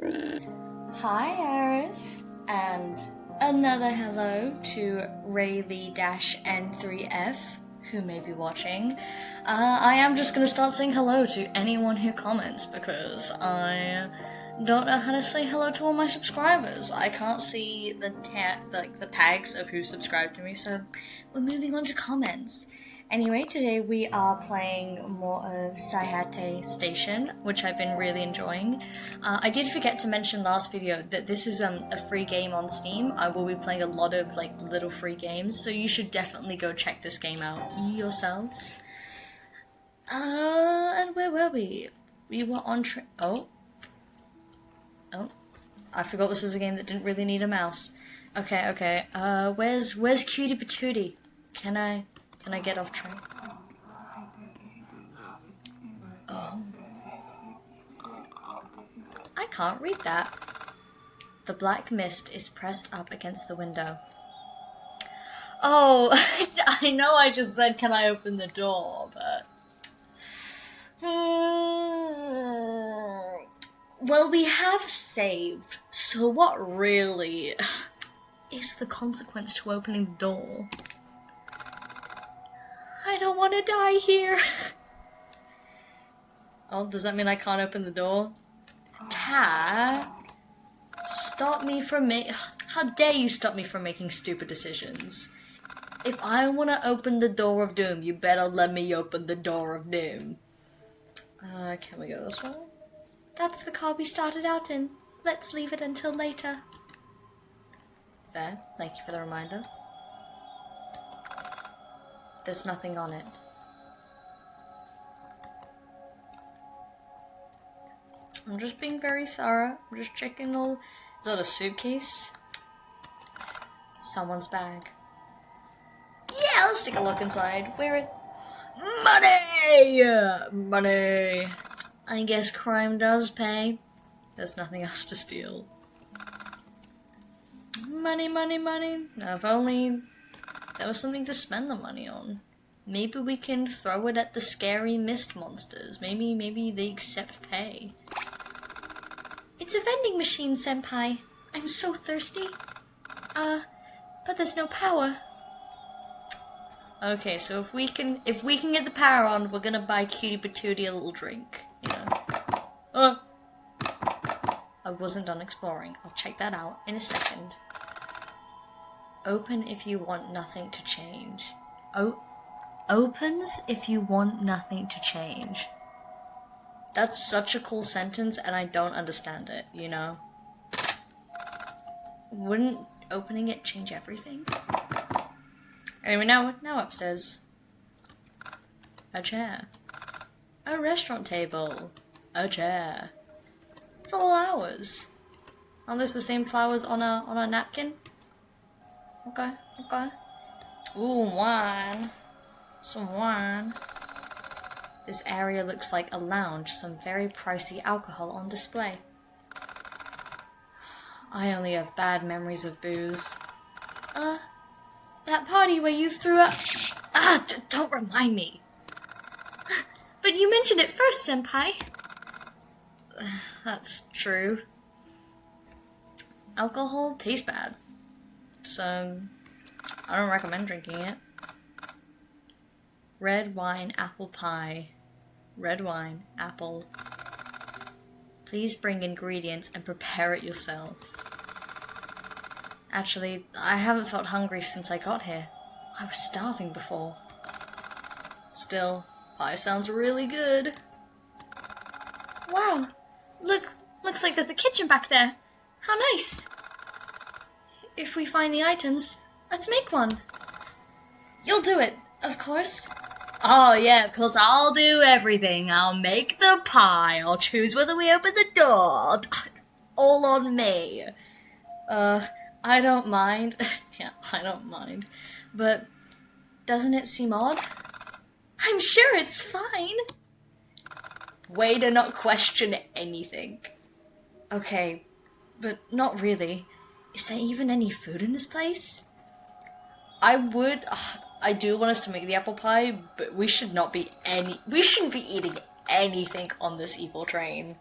Hi, Aris, and another hello to Rayleigh-N3F, who may be watching. I am just gonna start saying hello to anyone who comments because I don't know how to say hello to all my subscribers. I can't see the tags of who subscribed to me, so we're moving on to comments. Anyway, today we are playing more of Saihate Station, which I've been really enjoying. I did forget to mention last video that this is a free game on Steam. I will be playing a lot of little free games, so you should definitely go check this game out yourself. And where were we? We were on Oh, I forgot this is a game that didn't really need a mouse. Okay. Where's Cutie Patootie? Can I get off train? Oh. I can't read that. The black mist is pressed up against the window. Oh, I know I just said, can I open the door, but... Well, we have saved, so what really is the consequence to opening the door? I don't want to die here. Oh, does that mean I can't open the door? Stop me from How dare you stop me from making stupid decisions? If I want to open the door of doom, you better let me open the door of doom. Can we go this way? That's the car we started out in. Let's leave it until later. Fair. Thank you for the reminder. There's nothing on it. I'm just being very thorough. I'm just checking all... Is that a suitcase? Someone's bag. Yeah, let's take a look inside. Where it... Money! Money! I guess crime does pay. There's nothing else to steal. Money. Now, if only there was something to spend the money on. Maybe we can throw it at the scary mist monsters. Maybe they accept pay. It's a vending machine, senpai. I'm so thirsty. But there's no power. Okay, so if we can get the power on, we're gonna buy Cutie Patootie a little drink. You know. I wasn't done exploring. I'll check that out in a second. Open if you want nothing to change. Opens if you want nothing to change. That's such a cool sentence, and I don't understand it, you know? Wouldn't opening it change everything? Anyway, now upstairs. A chair. A restaurant table. A chair. Flowers. Are those the same flowers on a napkin? Okay. Ooh, wine. Some wine. This area looks like a lounge, some very pricey alcohol on display. I only have bad memories of booze. That party where you threw up... don't remind me. But you mentioned it first, senpai. That's true. Alcohol tastes bad. So, I don't recommend drinking it. Red wine, apple pie. Red wine, apple. Please bring ingredients and prepare it yourself. Actually, I haven't felt hungry since I got here. I was starving before. Still, pie sounds really good. Wow, looks like there's a kitchen back there. How nice. If we find the items, let's make one. You'll do it, of course. Oh yeah, of course I'll do everything. I'll make the pie. I'll choose whether we open the door. All on me. I don't mind. Yeah, I don't mind. But doesn't it seem odd? I'm sure it's fine. Way to not question anything. Okay, but not really. Is there even any food in this place? I do want us to make the apple pie, but we shouldn't be eating anything on this evil train.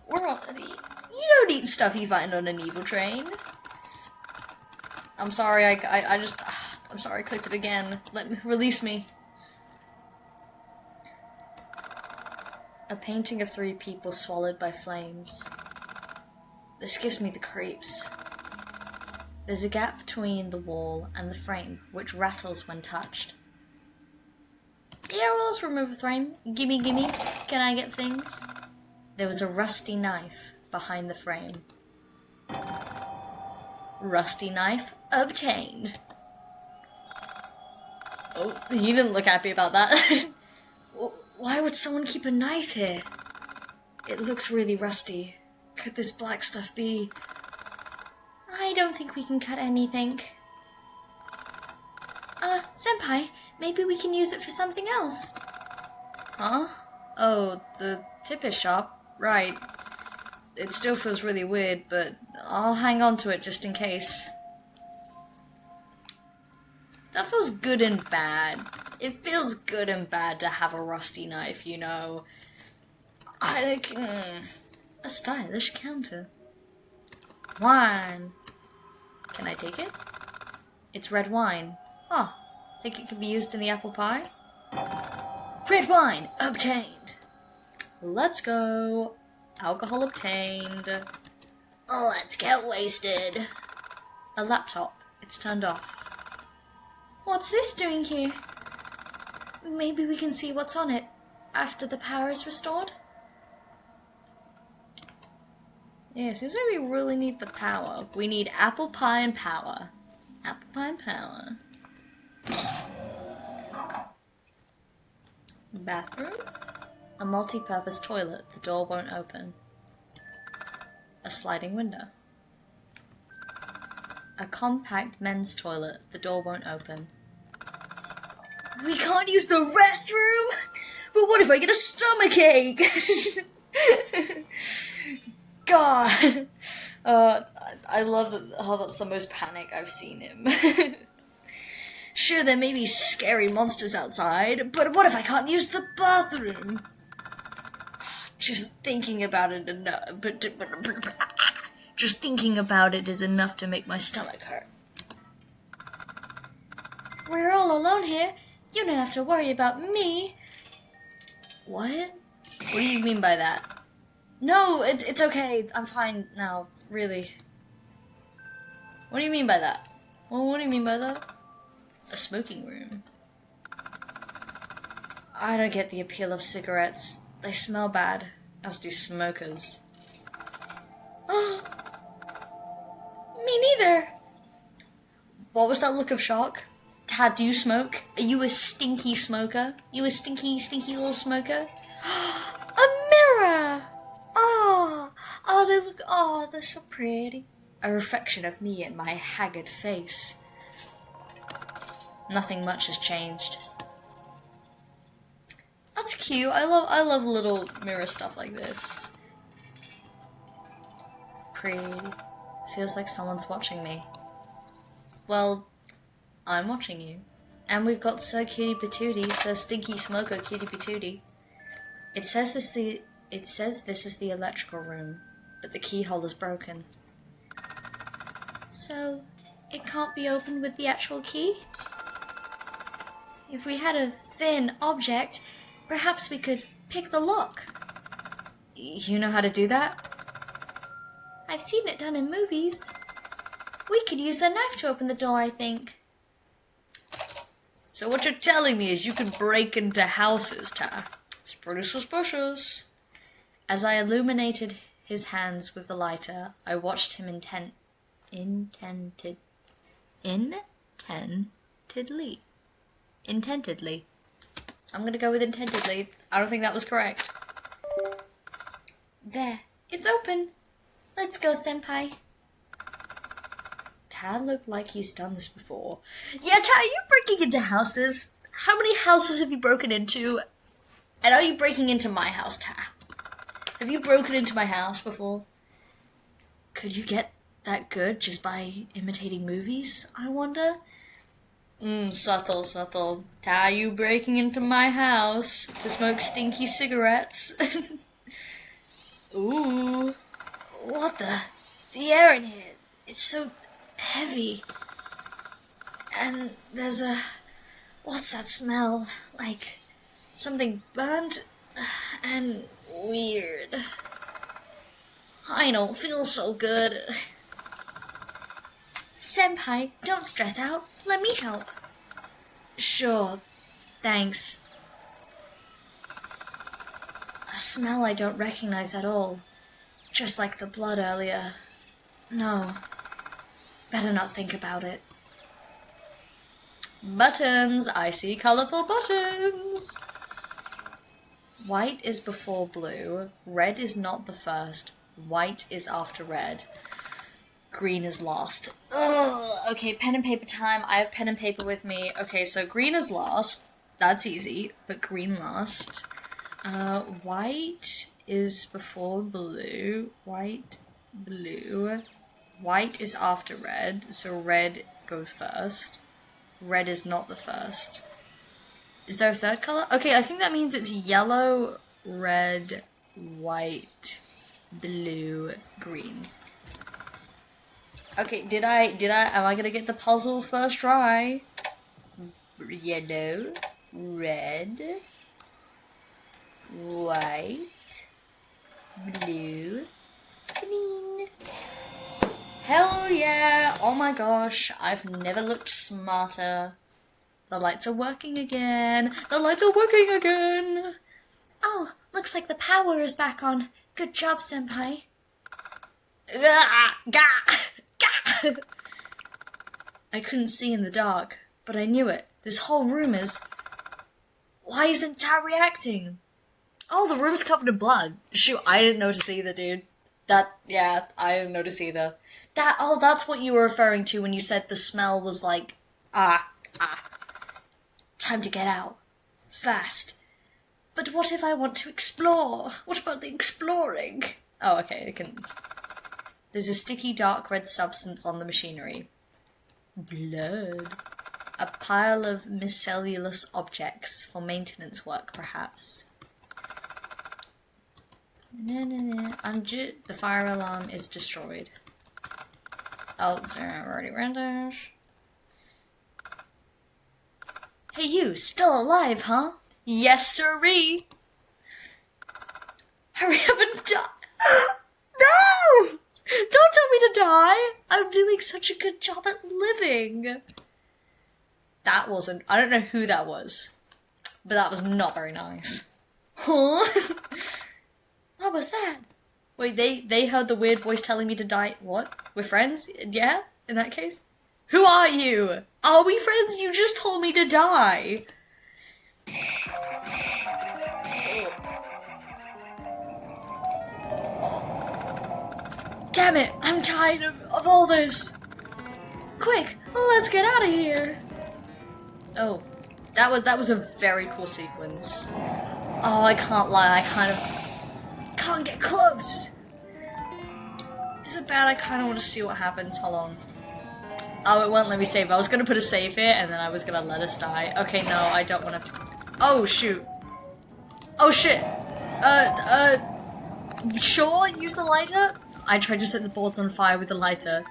We're on. You don't eat stuff you find on an evil train. I'm sorry, I just. I'm sorry, I clicked it again. Release me. A painting of 3 people swallowed by flames. This gives me the creeps. There's a gap between the wall and the frame, which rattles when touched. Yeah, well, let's remove the frame. Gimme. Can I get things? There was a rusty knife behind the frame. Rusty knife obtained. Oh, he didn't look happy about that. Why would someone keep a knife here? It looks really rusty. Could this black stuff be... I don't think we can cut anything. Senpai, maybe we can use it for something else. Huh? Oh, the tipper shop? Right. It still feels really weird, but I'll hang on to it just in case. That feels good and bad. It feels good and bad to have a rusty knife, you know. A stylish counter. Wine. Can I take it? It's red wine. Oh, think it could be used in the apple pie? Red wine obtained. Let's go. Alcohol obtained. Let's get wasted. A laptop. It's turned off. What's this doing here? Maybe we can see what's on it after the power is restored? Yeah, seems like we really need the power. We need apple pie and power. Apple pie and power. Bathroom? A multi-purpose toilet. The door won't open. A sliding window. A compact men's toilet. The door won't open. We can't use the restroom? But what if I get a stomachache? God. I love how that's the most panic I've seen him. Sure, there may be scary monsters outside, but what if I can't use the bathroom? Just thinking about it just thinking about it is enough to make my stomach hurt. We're all alone here. You don't have to worry about me. What? What do you mean by that? No, it's okay. I'm fine now, really. What do you mean by that? Well, what do you mean by that? A smoking room. I don't get the appeal of cigarettes. They smell bad, as do smokers. Me neither. What was that look of shock? Dad, do you smoke? Are you a stinky smoker? You a stinky little smoker? A mirror! They're so pretty. A reflection of me and my haggard face. Nothing much has changed. That's cute. I love little mirror stuff like this. It's pretty. Feels like someone's watching me. Well, I'm watching you. And we've got Sir Cutie Patootie, Sir Stinky Smoker Cutie Patootie. It says this is the electrical room, but the keyhole is broken. So, it can't be opened with the actual key? If we had a thin object, perhaps we could pick the lock. You know how to do that? I've seen it done in movies. We could use the knife to open the door, I think. So what you're telling me is you can break into houses, Ta. It's pretty suspicious. As I illuminated his hands with the lighter, I watched him intentedly. I'm gonna go with intentedly. I don't think that was correct. There. It's open. Let's go, Senpai. Tad looked like he's done this before. Yeah, Tad, are you breaking into houses? How many houses have you broken into? And are you breaking into my house, Tad? Have you broken into my house before? Could you get that good just by imitating movies, I wonder? Subtle. Ta, you breaking into my house to smoke stinky cigarettes? Ooh. air in here, it's so heavy. And there's a... What's that smell? Like something burnt and weird. I don't feel so good. Senpai, don't stress out. Let me help. Sure, thanks. A smell I don't recognize at all. Just like the blood earlier. No. Better not think about it. Buttons! I see colourful buttons! White is before blue. Red is not the first. White is after red. Green is last. Ugh. Okay, pen and paper time. I have pen and paper with me. Okay, so green is last. That's easy, but green last. White is before blue. White, blue. White is after red, so red goes first. Red is not the first. Is there a third color? Okay, I think that means it's yellow, red, white, blue, green. Okay, am I gonna get the puzzle first try? Yellow, red, white, blue, green. Hell yeah! Oh my gosh, I've never looked smarter. The lights are working again. The lights are working again! Oh, looks like the power is back on. Good job, Senpai. I couldn't see in the dark, but I knew it. This whole room is... Why isn't Tao reacting? Oh, the room's covered in blood. Shoot, I didn't notice either, dude. Yeah, I didn't notice either. That's what you were referring to when you said the smell was like, time to get out. Fast. But what if I want to explore? What about the exploring? Oh, okay, it can... There's a sticky dark red substance on the machinery. Blood. A pile of miscellaneous objects for maintenance work, perhaps. The fire alarm is destroyed. Oh, sorry, I've already read it. Hey you, still alive, huh? Yes, sirree! Hurry up and die! No! Don't tell me to die! I'm doing such a good job at living! That wasn't... I don't know who that was. But that was not very nice. Huh? What was that? Wait, they heard the weird voice telling me to die. What? We're friends? Yeah? In that case? Who are you? Are we friends? You just told me to die. Damn it, I'm tired of all this. Quick, let's get out of here. Oh, that was a very cool sequence. Oh, I can't lie, I kind of can't get close. Is it bad? I kind of want to see what happens. Hold on. Oh, it won't let me save. I was going to put a save here, and then I was going to let us die. Okay, no, I don't want to... Oh, shoot. Oh, shit. Sure, use the lighter? I tried to set the boards on fire with the lighter.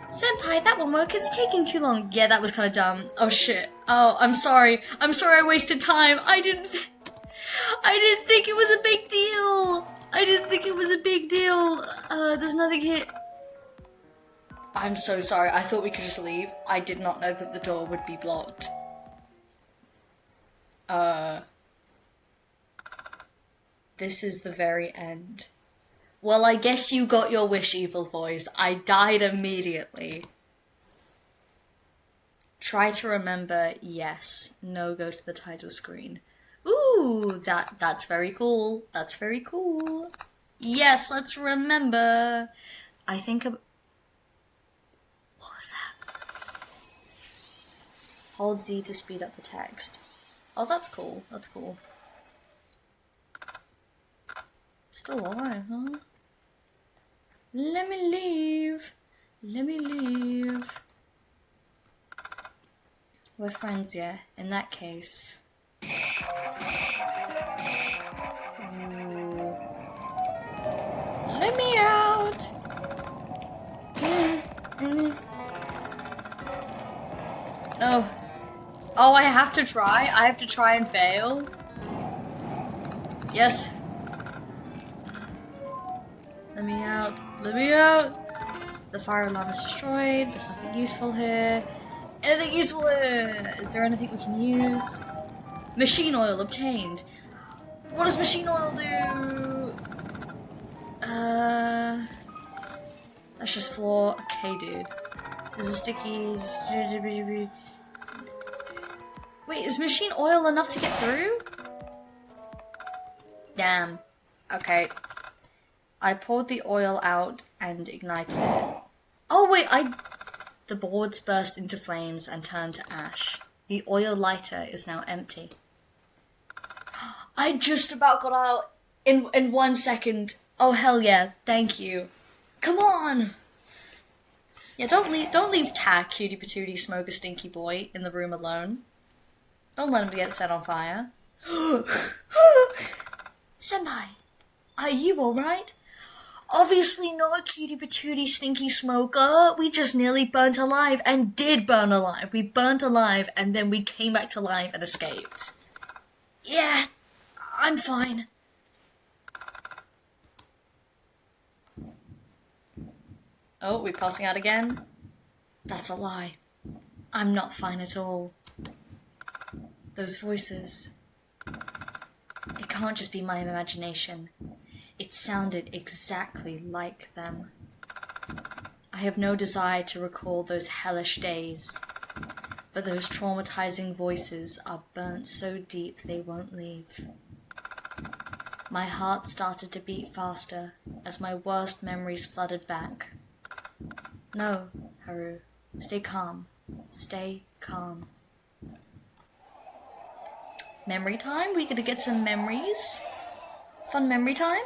Senpai, that won't work. It's taking too long. Yeah, that was kind of dumb. Oh, shit. Oh, I'm sorry. I'm sorry I wasted time. I didn't think it was a big deal. I didn't think it was a big deal. There's nothing here. I'm so sorry. I thought we could just leave. I did not know that the door would be blocked. This is the very end. Well, I guess you got your wish, evil voice. I died immediately. Try to remember, yes. No, go to the title screen. Ooh, that's very cool. That's very cool. Yes, let's remember. I think what was that? Hold Z to speed up the text. Oh, that's cool. That's cool. Still alive, huh? Let me leave. Let me leave. We're friends, yeah. In that case. Ooh. Let me out. Oh, I have to try? I have to try and fail? Yes. Let me out. Let me out. The fire alarm is destroyed. There's nothing useful here. Anything useful here? Is there anything we can use? Machine oil obtained. What does machine oil do? That's just floor. Okay, dude. There's a sticky... Wait, is machine oil enough to get through? Damn. Okay. I poured the oil out and ignited it. Oh wait, the boards burst into flames and turned to ash. The oil lighter is now empty. I just about got out in 1 second. Oh hell yeah, thank you. Come on! Yeah, don't leave Tack, Cutie Patootie, Smoker Stinky Boy in the room alone. Don't let him get set on fire. Senpai, are you alright? Obviously not, Cutie Patootie Stinky Smoker. We just nearly burnt alive and did burn alive. We burnt alive and then we came back to life and escaped. Yeah, I'm fine. Oh, we're passing out again? That's a lie. I'm not fine at all. Those voices. It can't just be my imagination. It sounded exactly like them. I have no desire to recall those hellish days, but those traumatizing voices are burnt so deep they won't leave. My heart started to beat faster as my worst memories flooded back. No, Haru. Stay calm. Stay calm. Memory time? We gonna get some memories? Fun memory time?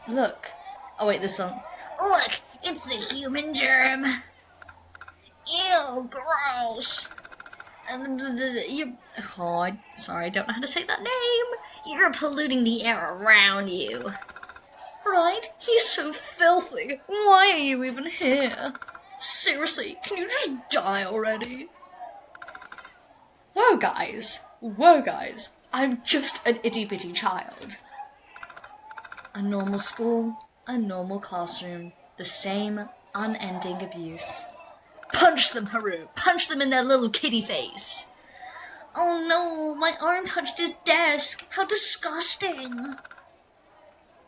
Look. Oh wait, this song. Look, it's the human germ. Ew, gross. Sorry, I don't know how to say that name. You're polluting the air around you. Right? He's so filthy. Why are you even here? Seriously, can you just die already? Whoa, guys. Whoa, guys. I'm just an itty-bitty child. A normal school, a normal classroom, the same unending abuse. Punch them, Haru! Punch them in their little kitty face! Oh no, my arm touched his desk! How disgusting!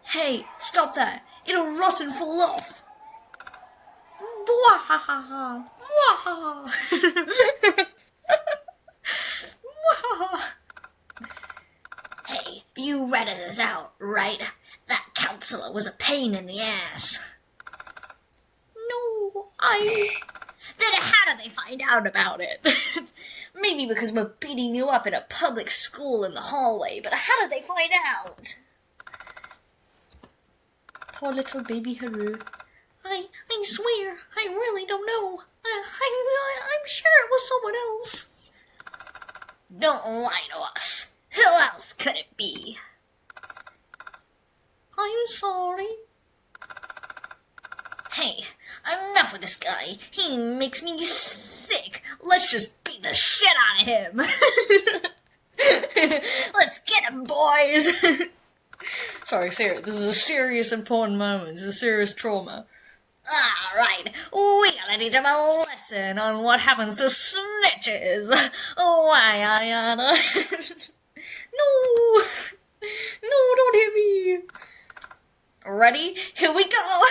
Hey, stop that! It'll rot and fall off! Mwahaha! Mwahaha! Hey, you ratted us out, right? That counselor was a pain in the ass. No, Then how did they find out about it? Maybe because we're beating you up in a public school in the hallway, but how did they find out? Poor little baby Haru. I swear, I really don't know. I'm sure it was someone else. Don't lie to us. Who else could it be? I'm sorry. Hey, enough with this guy. He makes me sick. Let's just beat the shit out of him. Let's get him, boys. Sorry, serious. This is a serious, important moment. It's a serious trauma. Alright, we gotta teach him a lesson on what happens to snitches. Why, Ayana? No! No, don't hit me! Ready? Here we go!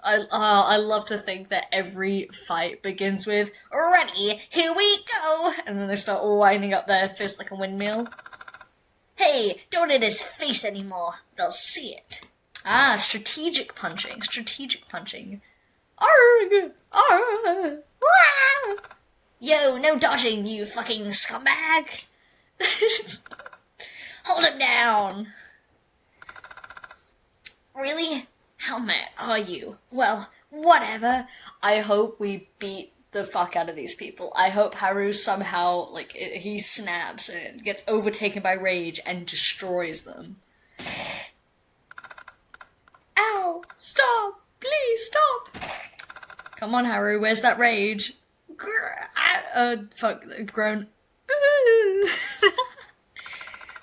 I love to think that every fight begins with, ready, here we go! And then they start winding up their fist like a windmill. Hey, don't hit his face anymore. They'll see it. Ah, strategic punching. Strategic punching. Arrgh! Arrgh! Wah! Yo, no dodging, you fucking scumbag! Hold him down! Really? How mad are you? Well, whatever. I hope we beat the fuck out of these people. I hope Haru somehow, like, he snaps and gets overtaken by rage and destroys them. Ow! Stop! Please stop! Come on, Haru, where's that rage? Fuck, groan.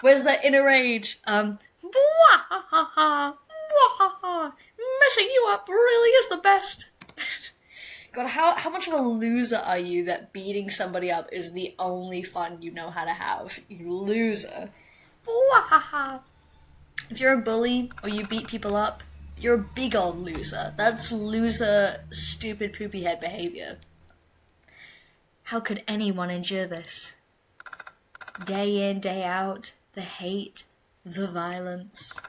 Where's that inner rage? Messing you up really is the best. God, how much of a loser are you that beating somebody up is the only fun you know how to have? You loser. If you're a bully or you beat people up, you're a big old loser. That's loser, stupid, poopy head behavior. How could anyone endure this? Day in, day out, the hate, the violence.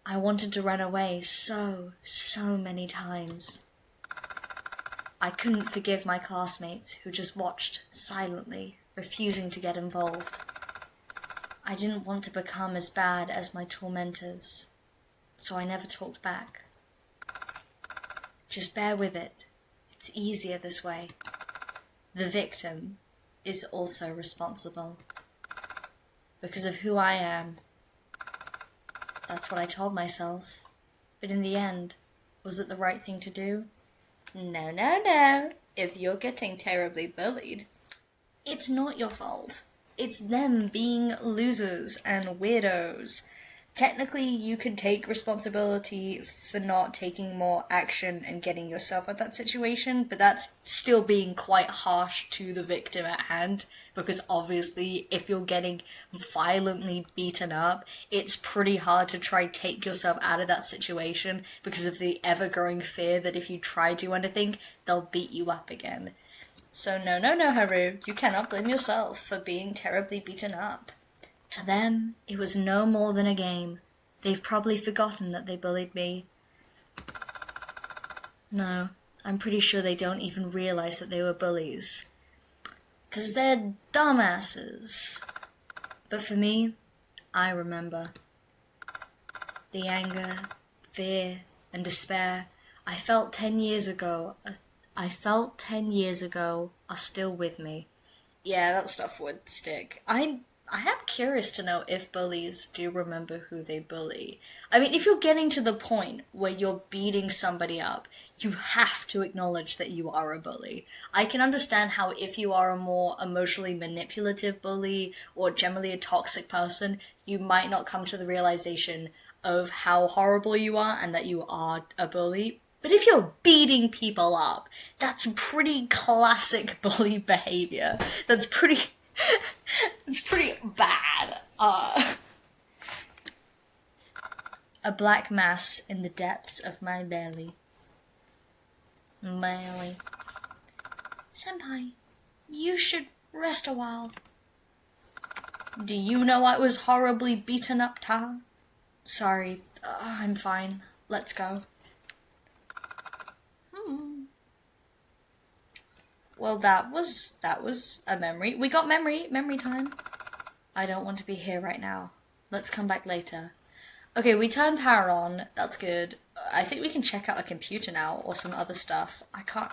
I wanted to run away so many times. I couldn't forgive my classmates who just watched silently, refusing to get involved. I didn't want to become as bad as my tormentors, so I never talked back. Just bear with it. It's easier this way. The victim is also responsible. Because of who I am. That's what I told myself. But in the end, was it the right thing to do? No. If you're getting terribly bullied, it's not your fault. It's them being losers and weirdos. Technically, you can take responsibility for not taking more action and getting yourself out that situation, but that's still being quite harsh to the victim at hand, because obviously, if you're getting violently beaten up, it's pretty hard to try take yourself out of that situation because of the ever-growing fear that if you try to do anything, they'll beat you up again. So no, Haru, you cannot blame yourself for being terribly beaten up. To them, it was no more than a game. They've probably forgotten that they bullied me. No, I'm pretty sure they don't even realize that they were bullies. 'Cause they're dumbasses. But for me, I remember. The anger, fear, and despair I felt 10 years ago are still with me. Yeah, that stuff would stick. I am curious to know if bullies do remember who they bully. I mean, if you're getting to the point where you're beating somebody up, you have to acknowledge that you are a bully. I can understand how if you are a more emotionally manipulative bully or generally a toxic person, you might not come to the realization of how horrible you are and that you are a bully. But if you're beating people up, that's pretty classic bully behavior. That's pretty bad. A black mass in the depths of my belly. Senpai, you should rest a while. Do you know I was horribly beaten up, Ta? Sorry, I'm fine. Let's go. Well, that was a memory. We got memory time. I don't want to be here right now. Let's come back later. Okay, we turned power on. That's good. I think we can check out a computer now or some other stuff. I can't.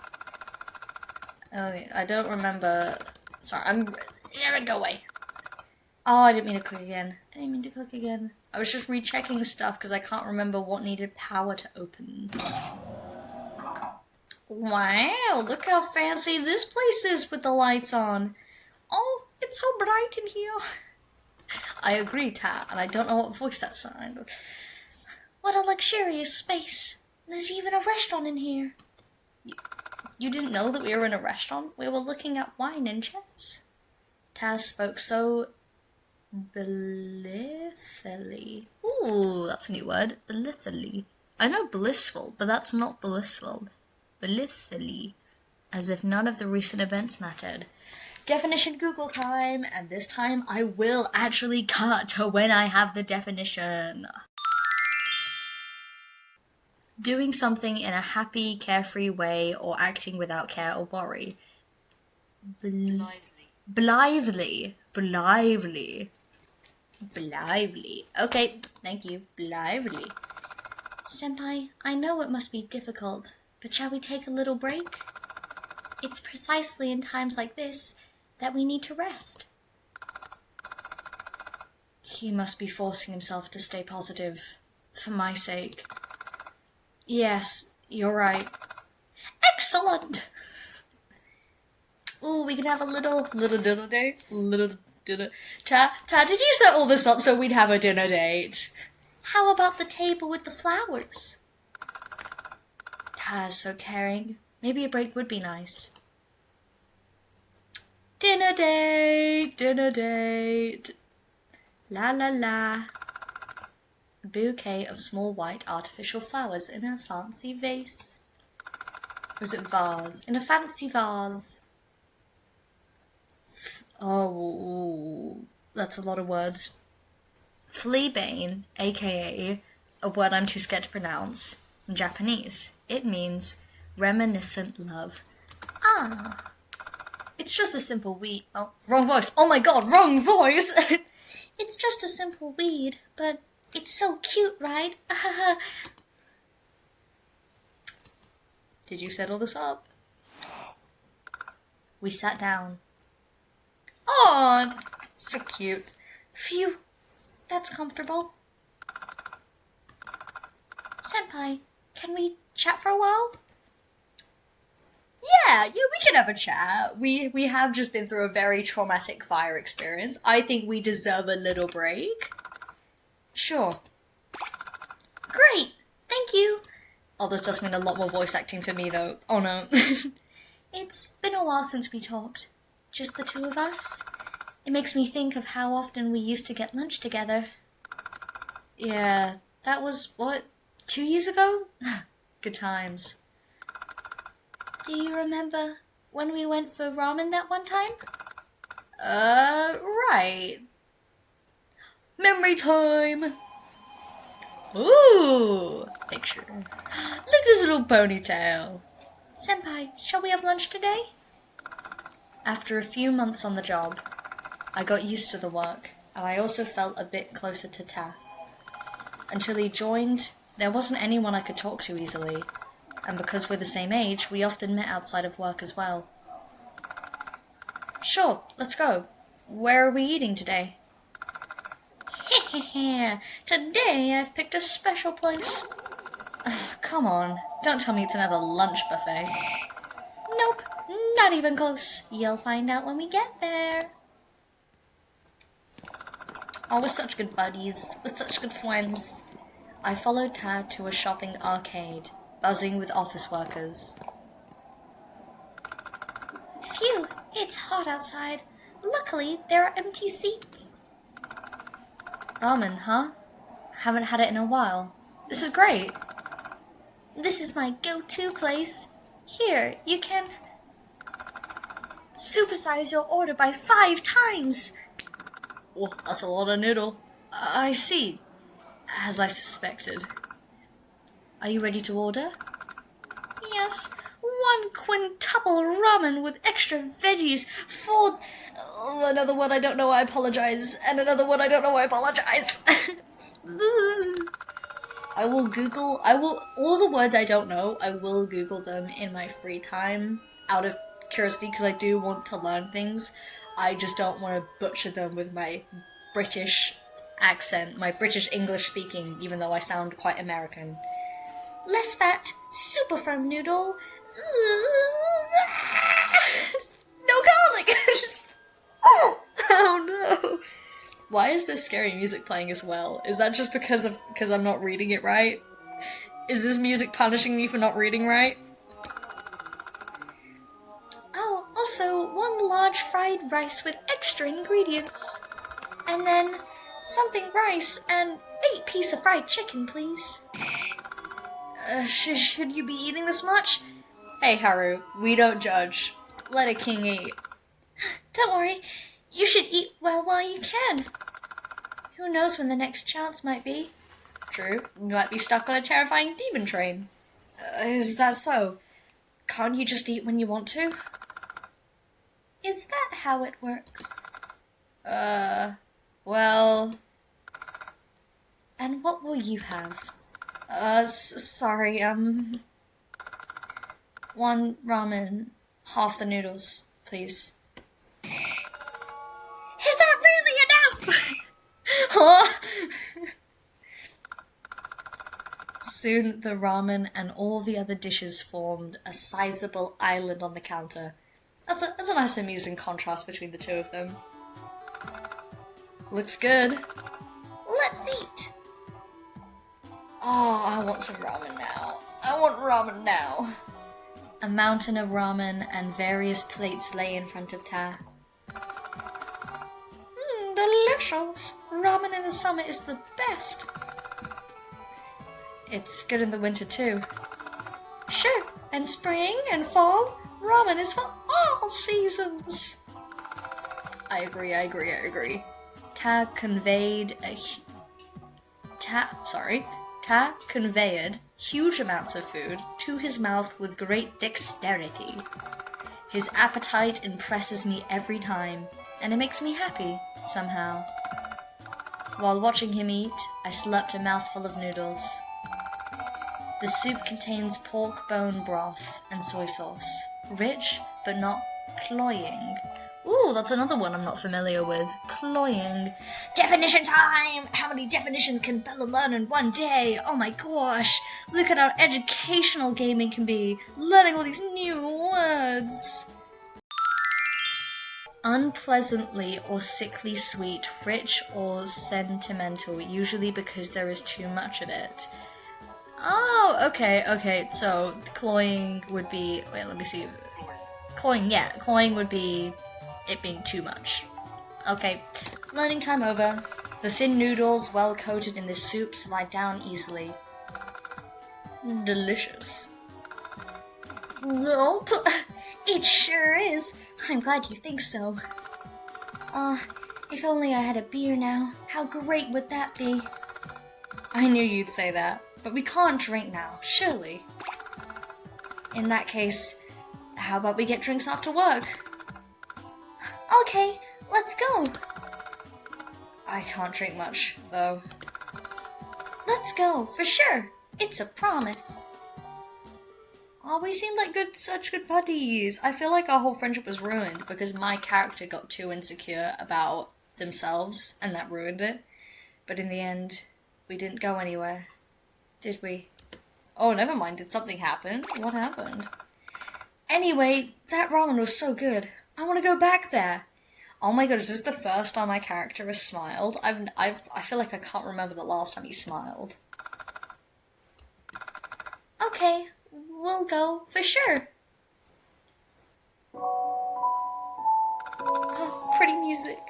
I don't remember. Sorry, go away. Oh, I didn't mean to click again. I was just rechecking stuff because I can't remember what needed power to open. Wow, look how fancy this place is with the lights on. Oh, it's so bright in here. I agree, Ta, and I don't know what voice that's on. What a luxurious space. There's even a restaurant in here. You didn't know that we were in a restaurant? We were looking at wine and chess. Taz spoke so blithely. Ooh, that's a new word. Blithely. I know blissful, but that's not blissful. Blithely, as if none of the recent events mattered. Definition Google time, and this time I will actually cut to when I have the definition. Doing something in a happy, carefree way or acting without care or worry. Blithely. Okay, thank you. Blithely. Senpai, I know it must be difficult, but shall we take a little break? It's precisely in times like this that we need to rest. He must be forcing himself to stay positive, for my sake. Yes, you're right. Excellent. Oh, we can have a little dinner date. Little dinner. Ta, did you set all this up so we'd have a dinner date? How about the table with the flowers? Ta is so caring. Maybe a break would be nice. Dinner date, dinner date. La la la. A bouquet of small white artificial flowers in a fancy vase. Or is it vase? In a fancy vase. Oh, that's a lot of words. Fleabane, aka a word I'm too scared to pronounce, in Japanese. It means reminiscent love. Ah. It's just a simple weed. Oh, wrong voice. Oh my god, wrong voice! It's just a simple weed, but it's so cute, right? Did you settle this up? We sat down. Oh, so cute. Phew, that's comfortable. Senpai, can we chat for a while? Yeah, we can have a chat. We have just been through a very traumatic fire experience. I think we deserve a little break. Sure. Great, thank you. Oh, this does mean a lot more voice acting for me though. Oh no. It's been a while since we talked. Just the two of us. It makes me think of how often we used to get lunch together. Yeah, that was, what, 2 years ago? Good times. Do you remember when we went for ramen that one time? Right. Memory time! Ooh, picture. Look at his little ponytail. Senpai, shall we have lunch today? After a few months on the job, I got used to the work, and I also felt a bit closer to Ta. Until he joined, there wasn't anyone I could talk to easily, and because we're the same age, we often met outside of work as well. Sure, let's go. Where are we eating today? Today I've picked a special place. Come on, don't tell me it's another lunch buffet. Nope, not even close. You'll find out when we get there. Oh, we're such good buddies. We're such good friends. I followed Tad to a shopping arcade, buzzing with office workers. Phew, it's hot outside. Luckily, there are empty seats. Ramen, huh? Haven't had it in a while. This is great. This is my go-to place. Here, you can supersize your order by 5 times. Well, that's a lot of noodle. I see. As I suspected. Are you ready to order? Yes. 1 quintuple ramen with extra veggies. 4... Oh, another one I don't know, I apologize. And another one I don't know, I apologize. all the words I don't know, I will Google them in my free time out of curiosity because I do want to learn things. I just don't want to butcher them with my British accent, my British English speaking, even though I sound quite American. Less fat, super firm noodle. No garlic! Oh no! Why is this scary music playing as well? Is that just because I'm not reading it right? Is this music punishing me for not reading right? Oh, also 1 large fried rice with extra ingredients. And then something rice and 8 pieces of fried chicken, please. Should you be eating this much? Hey Haru, we don't judge. Let a king eat. Don't worry, you should eat well while you can. Who knows when the next chance might be? True, you might be stuck on a terrifying demon train. Is that so? Can't you just eat when you want to? Is that how it works? Well... And what will you have? Sorry, 1 ramen, half the noodles, please. Is that really enough? Huh? Soon the ramen and all the other dishes formed a sizable island on the counter. That's a nice amusing contrast between the two of them. Looks good. Let's eat! Oh, I want some ramen now. I want ramen now. A mountain of ramen and various plates lay in front of Ta. Delicious! Ramen in the summer is the best. It's good in the winter too. Sure, and spring and fall, ramen is for all seasons. I agree. Ta conveyed huge amounts of food to his mouth with great dexterity. His appetite impresses me every time, and it makes me happy, somehow. While watching him eat, I slurped a mouthful of noodles. The soup contains pork bone broth and soy sauce. Rich, but not cloying. Ooh, that's another one I'm not familiar with. Cloying. Definition time! How many definitions can Bella learn in one day? Oh my gosh! Look at how educational gaming can be. Learning all these new words. Unpleasantly or sickly sweet, rich or sentimental, usually because there is too much of it. Oh, okay, so cloying would be, wait, let me see. Cloying would be it being too much. Okay, learning time over. The thin noodles, well coated in the soup, slide down easily. Delicious. Gulp! It sure is. I'm glad you think so. If only I had a beer now. How great would that be? I knew you'd say that, but we can't drink now, surely. In that case, how about we get drinks after work? Okay, let's go. I can't drink much, though. Let's go, for sure. It's a promise. Oh, we seemed like such good buddies. I feel like our whole friendship was ruined because my character got too insecure about themselves, and that ruined it. But in the end, we didn't go anywhere, did we? Oh, never mind. Did something happen? What happened? Anyway, that ramen was so good. I want to go back there. Oh my god, is this the first time my character has smiled? I feel like I can't remember the last time he smiled. Okay, we'll go for sure. Oh, pretty music.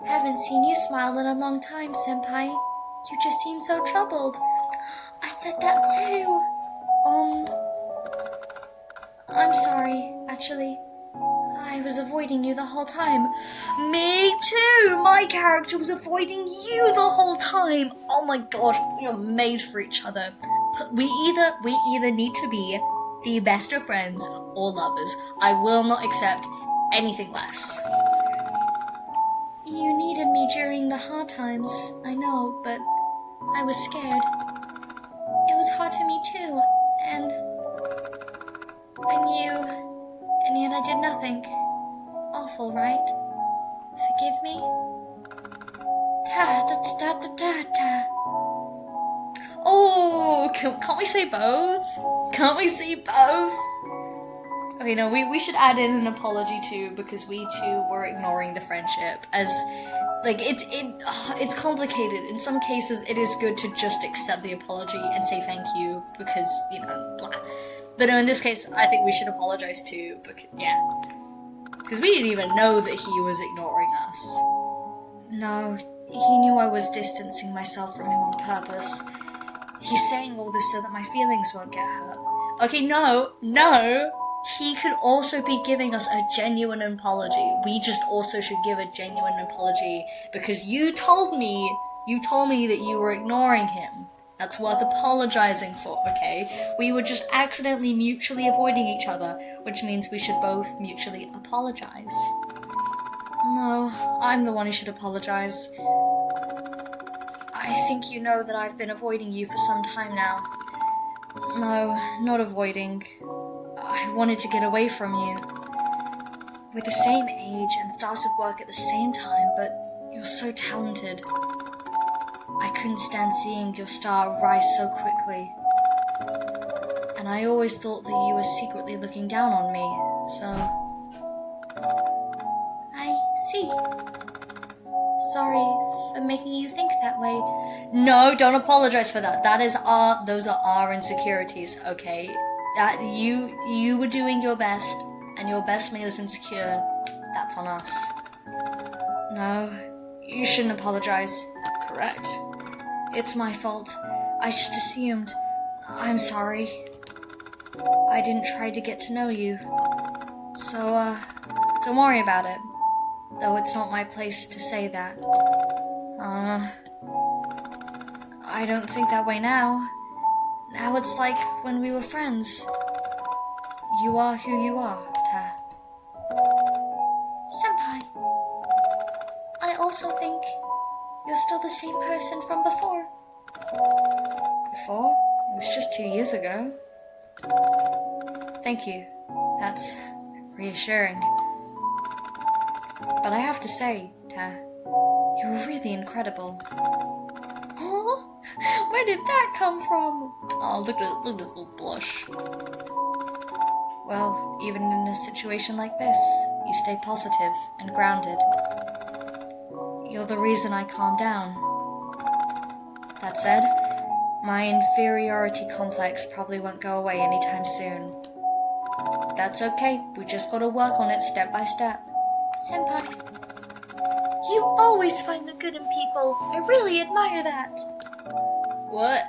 Haven't seen you smile in a long time, senpai. You just seem so troubled. I said that too. I'm sorry, actually. I was avoiding you the whole time. Me too! My character was avoiding you the whole time. Oh my gosh, we are made for each other. We either need to be the best of friends or lovers. I will not accept anything less. You needed me during the hard times, I know, but I was scared. It was hard for me too, and yet I did nothing. Awful, right? Forgive me? Oh, can't we say both? Can't we say both? Okay, no, we should add in an apology too, because we too were ignoring the friendship, as, like, it's complicated. In some cases, it is good to just accept the apology and say thank you, because, you know, blah. But no, in this case, I think we should apologize too, because, yeah. Because we didn't even know that he was ignoring us. No, he knew I was distancing myself from him on purpose. He's saying all this so that my feelings won't get hurt. Okay, no! He could also be giving us a genuine apology. We just also should give a genuine apology because you told me that you were ignoring him. That's worth apologizing for, okay? We were just accidentally mutually avoiding each other, which means we should both mutually apologize. No, I'm the one who should apologize. I think you know that I've been avoiding you for some time now. No, not avoiding. I wanted to get away from you. We're the same age and started work at the same time, but you're so talented. I couldn't stand seeing your star rise so quickly. And I always thought that you were secretly looking down on me, so... I see. Sorry for making you think that way. No, don't apologize for that. Those are our insecurities, okay? That you were doing your best, and your best made us insecure. That's on us. No, you shouldn't apologize. Correct. It's my fault. I just assumed. I'm sorry. I didn't try to get to know you. So, don't worry about it. Though it's not my place to say that. I don't think that way now. Now it's like when we were friends. You are who you are, Ta. Senpai, I also think you're still the same person from before. Before? It was just 2 years ago. Thank you. That's reassuring. But I have to say, Ta, you're really incredible. Huh? Where did that come from? Oh, look at this little blush. Well, even in a situation like this, you stay positive and grounded. You're the reason I calm down. That said, my inferiority complex probably won't go away anytime soon. That's okay, we just gotta work on it step by step. Senpai, you always find the good in people. I really admire that. What?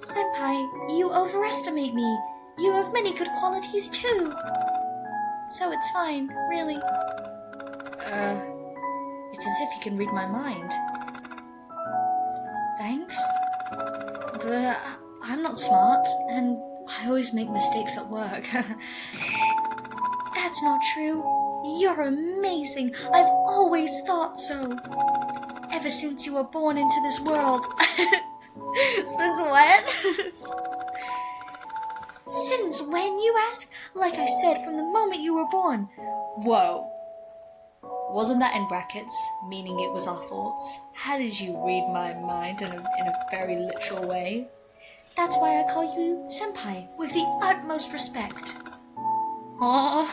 Senpai, you overestimate me. You have many good qualities too. So it's fine, really. It's as if you can read my mind. Thanks? But I'm not smart, and I always make mistakes at work. That's not true. You're amazing. I've always thought so. Ever since you were born into this world. Since when? Since when, you ask? Like I said, from the moment you were born. Whoa. Wasn't that in brackets, meaning it was our thoughts? How did you read my mind in a very literal way? That's why I call you Senpai, with the utmost respect. Huh?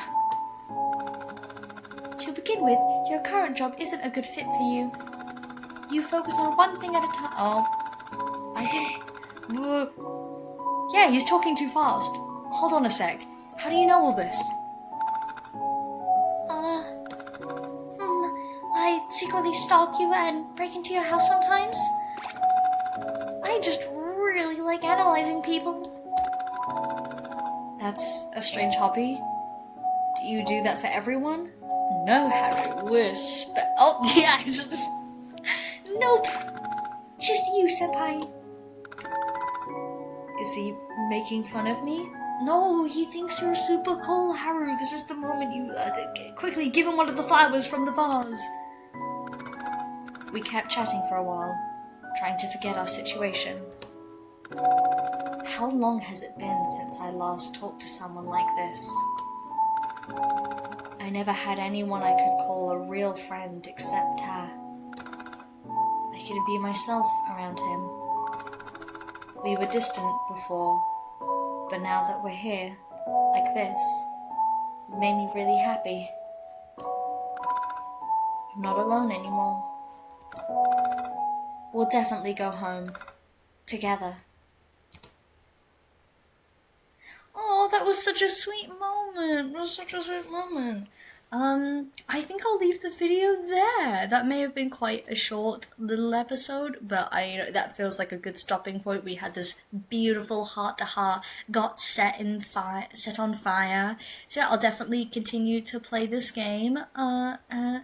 To begin with, your current job isn't a good fit for you. You focus on one thing at a time. Oh. I didn't... Yeah, he's talking too fast. Hold on a sec. How do you know all this? I secretly stalk you and break into your house sometimes. I just really like analyzing people. That's a strange hobby. Do you do that for everyone? No, Harry, we're oh, yeah, just... Nope. Just you, Senpai. Is he making fun of me? No, he thinks you're super cool, Haru. This is the moment you... quickly, give him one of the flowers from the vase. We kept chatting for a while, trying to forget our situation. How long has it been since I last talked to someone like this? I never had anyone I could call a real friend except Ta. I could be myself around him. We were distant before, but now that we're here, like this, it made me really happy. I'm not alone anymore. We'll definitely go home. Together. Oh, that was such a sweet moment. I think I'll leave the video there. That may have been quite a short little episode, but that feels like a good stopping point. We had this beautiful heart-to-heart, got set on fire. So yeah, I'll definitely continue to play this game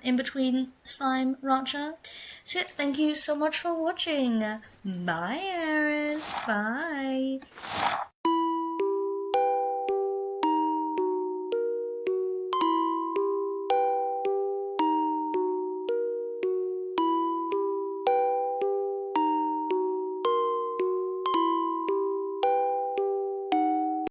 in between Slime Rancher. So yeah, thank you so much for watching. Bye, Aris. Bye.